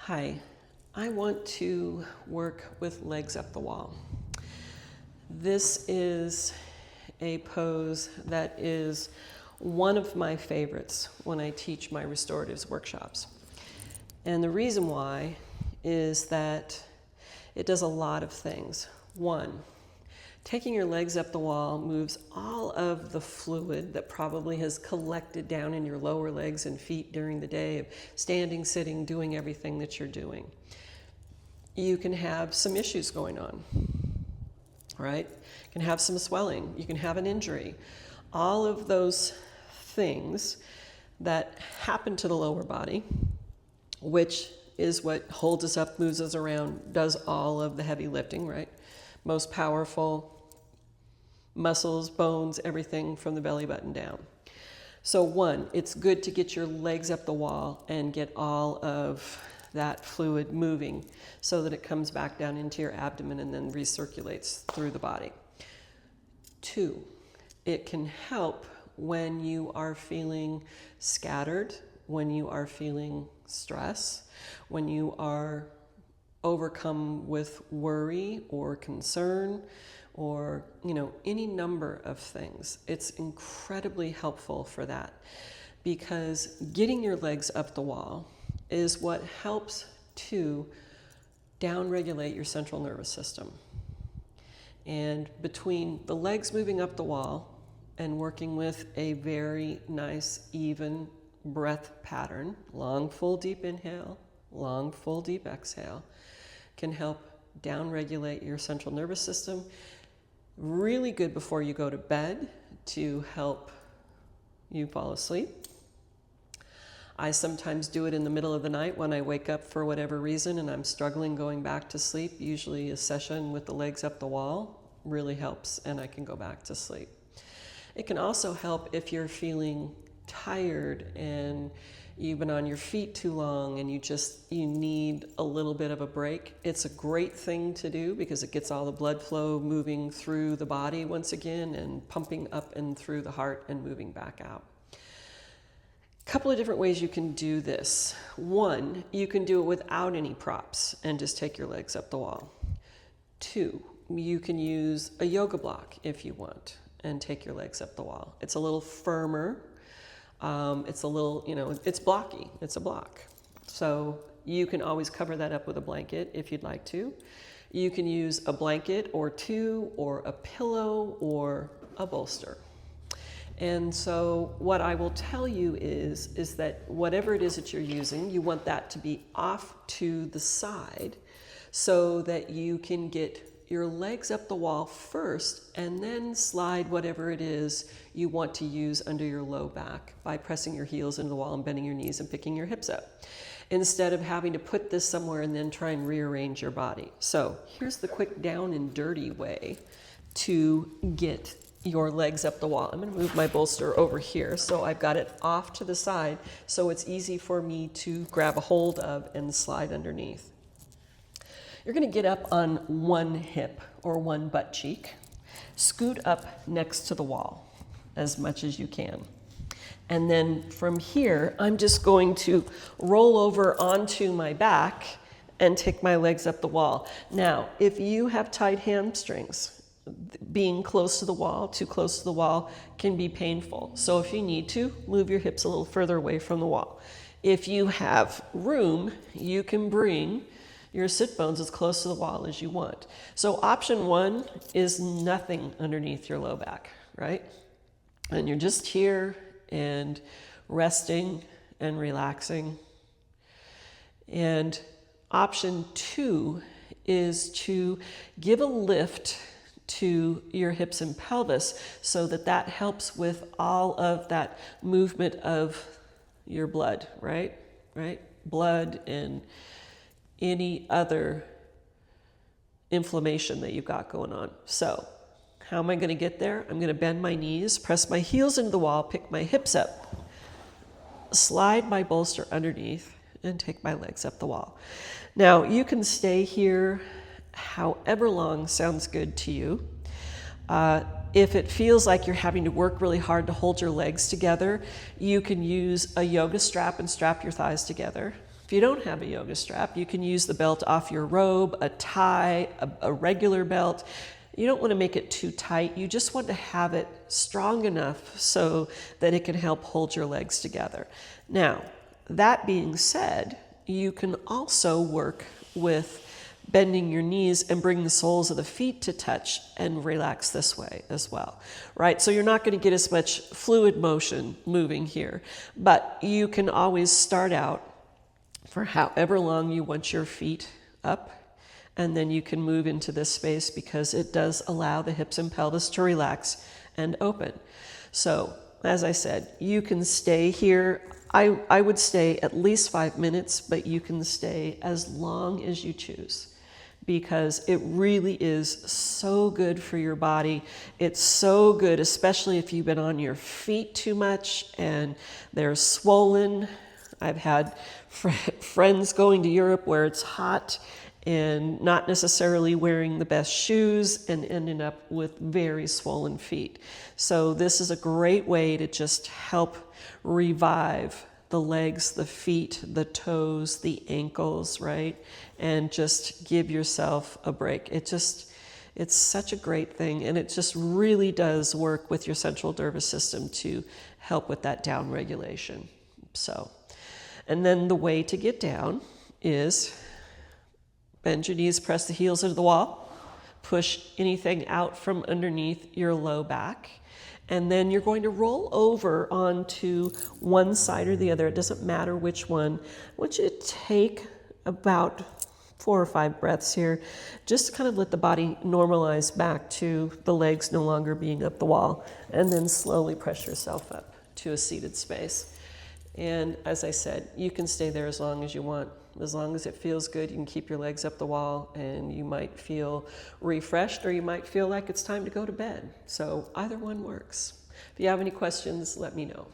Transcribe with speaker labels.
Speaker 1: Hi, I want to work with legs up the wall. This is a pose that is one of my favorites when I teach my restoratives workshops. And the reason why is that it does a lot of things. One, taking your legs up the wall moves all of the fluid that probably has collected down in your lower legs and feet during the day of standing, sitting, doing everything that you're doing. You can have some issues going on, right? You can have some swelling, you can have an injury. All of those things that happen to the lower body, which is what holds us up, moves us around, does all of the heavy lifting, right? Most powerful muscles, bones, everything from the belly button down. So one, it's good to get your legs up the wall and get all of that fluid moving so that it comes back down into your abdomen and then recirculates through the body. Two, it can help when you are feeling scattered, when you are feeling stress, when you are overcome with worry or concern or any number of things. It's incredibly helpful for that because getting your legs up the wall is what helps to downregulate your central nervous system. And between the legs moving up the wall and working with a very nice even breath pattern, long full deep inhale, long full deep exhale, can help downregulate your central nervous system. Really good before you go to bed to help you fall asleep. I sometimes do it in the middle of the night when I wake up for whatever reason and I'm struggling going back to sleep. Usually a session with the legs up the wall really helps and I can go back to sleep. It can also help if you're feeling tired and you've been on your feet too long and you need a little bit of a break. It's a great thing to do because it gets all the blood flow moving through the body once again and pumping up and through the heart and moving back out. A couple of different ways you can do this. One, you can do it without any props and just take your legs up the wall. Two, you can use a yoga block if you want and take your legs up the wall. It's a little firmer. It's a little, it's blocky. It's a block. So you can always cover that up with a blanket if you'd like to. You can use a blanket or two or a pillow or a bolster. And so what I will tell you is that whatever it is that you're using, you want that to be off to the side so that you can get your legs up the wall first and then slide whatever it is you want to use under your low back by pressing your heels into the wall and bending your knees and picking your hips up instead of having to put this somewhere and then try and rearrange your body. So here's the quick down and dirty way to get your legs up the wall. I'm going to move my bolster over here so I've got it off to the side so it's easy for me to grab a hold of and slide underneath. You're going to get up on one hip or one butt cheek, scoot up next to the wall as much as you can. And then from here, I'm just going to roll over onto my back and take my legs up the wall. Now, if you have tight hamstrings, being close to the wall, too close to the wall, can be painful. So if you need to, move your hips a little further away from the wall. If you have room, you can bring your sit bones as close to the wall as you want. So option one is nothing underneath your low back, right? And you're just here and resting and relaxing. And option two is to give a lift to your hips and pelvis so that that helps with all of that movement of your blood, right? Blood and any other inflammation that you've got going on. So how am I going to get there? I'm going to bend my knees, press my heels into the wall, pick my hips up, slide my bolster underneath, and take my legs up the wall. Now, you can stay here however long sounds good to you. If it feels like you're having to work really hard to hold your legs together, you can use a yoga strap and strap your thighs together If you don't have a yoga strap, you can use the belt off your robe, a tie, a regular belt. You don't want to make it too tight. You just want to have it strong enough so that it can help hold your legs together. Now, that being said, you can also work with bending your knees and bring the soles of the feet to touch and relax this way as well, right? So you're not going to get as much fluid motion moving here, but you can always start out for however long you want your feet up, and then you can move into this space because it does allow the hips and pelvis to relax and open. So as I said, you can stay here. I would stay at least 5 minutes, but you can stay as long as you choose, because it really is so good for your body. It's so good, especially if you've been on your feet too much and they're swollen. I've had friends going to Europe where it's hot and not necessarily wearing the best shoes and ending up with very swollen feet. So this is a great way to just help revive the legs, the feet, the toes, the ankles, right? And just give yourself a break. It's such a great thing, and it just really does work with your central nervous system to help with that down regulation. So, and then the way to get down is bend your knees, press the heels into the wall, push anything out from underneath your low back, and then you're going to roll over onto one side or the other. It doesn't matter which one. I want you to take about 4 or 5 breaths here, just to kind of let the body normalize back to the legs no longer being up the wall, and then slowly press yourself up to a seated space. And as I said, you can stay there as long as you want. As long as it feels good, you can keep your legs up the wall, and you might feel refreshed, or you might feel like it's time to go to bed. So either one works. If you have any questions, let me know.